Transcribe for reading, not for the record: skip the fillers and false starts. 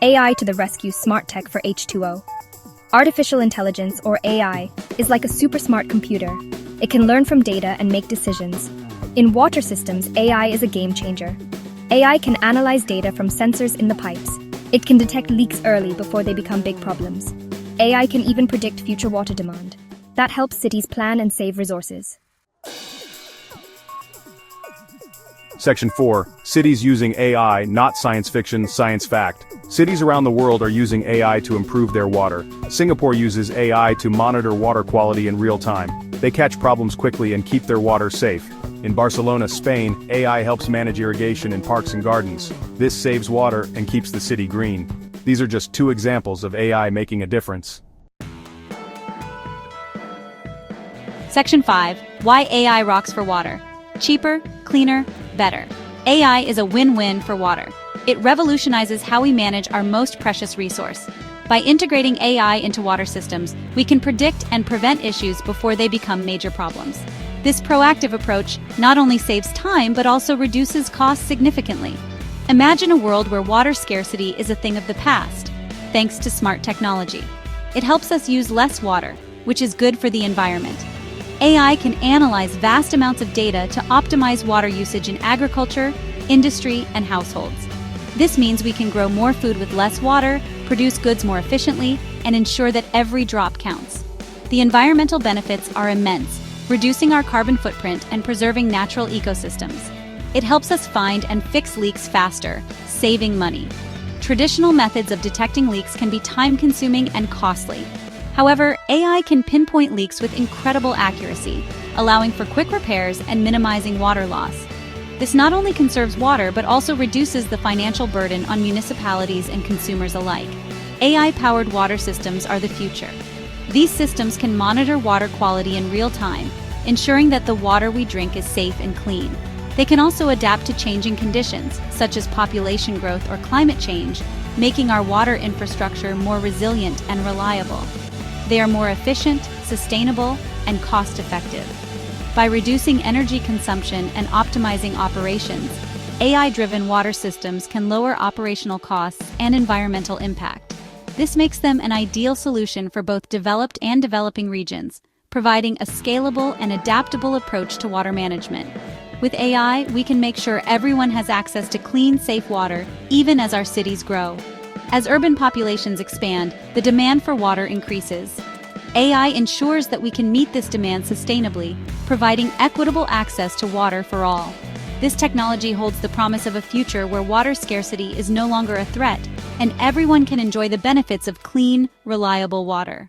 AI to the rescue, smart tech for H2O. Artificial intelligence, or AI, is like a super smart computer. It can learn from data and make decisions. In water systems, AI is a game changer. AI can analyze data from sensors in the pipes. It can detect leaks early before they become big problems. AI can even predict future water demand. That helps cities plan and save resources. Section 4. Cities using AI, not science fiction, science fact. Cities around the world are using AI to improve their water. Singapore uses AI to monitor water quality in real time. They catch problems quickly and keep their water safe. In Barcelona, Spain, AI helps manage irrigation in parks and gardens. This saves water and keeps the city green. These are just two examples of AI making a difference. Section 5. Why AI rocks for water. Cheaper, cleaner, better. AI is a win-win for water. It revolutionizes how we manage our most precious resource. By integrating AI into water systems, we can predict and prevent issues before they become major problems. This proactive approach not only saves time but also reduces costs significantly. Imagine a world where water scarcity is a thing of the past, thanks to smart technology. It helps us use less water, which is good for the environment. AI can analyze vast amounts of data to optimize water usage in agriculture, industry, and households. This means we can grow more food with less water, produce goods more efficiently, and ensure that every drop counts. The environmental benefits are immense, reducing our carbon footprint and preserving natural ecosystems. It helps us find and fix leaks faster, saving money. Traditional methods of detecting leaks can be time-consuming and costly. However, AI can pinpoint leaks with incredible accuracy, allowing for quick repairs and minimizing water loss. This not only conserves water but also reduces the financial burden on municipalities and consumers alike. AI-powered water systems are the future. These systems can monitor water quality in real time, ensuring that the water we drink is safe and clean. They can also adapt to changing conditions, such as population growth or climate change, making our water infrastructure more resilient and reliable. They are more efficient, sustainable, and cost-effective. By reducing energy consumption and optimizing operations, AI-driven water systems can lower operational costs and environmental impact. This makes them an ideal solution for both developed and developing regions, providing a scalable and adaptable approach to water management. With AI, we can make sure everyone has access to clean, safe water, even as our cities grow. As urban populations expand, the demand for water increases. AI ensures that we can meet this demand sustainably, providing equitable access to water for all. This technology holds the promise of a future where water scarcity is no longer a threat, and everyone can enjoy the benefits of clean, reliable water.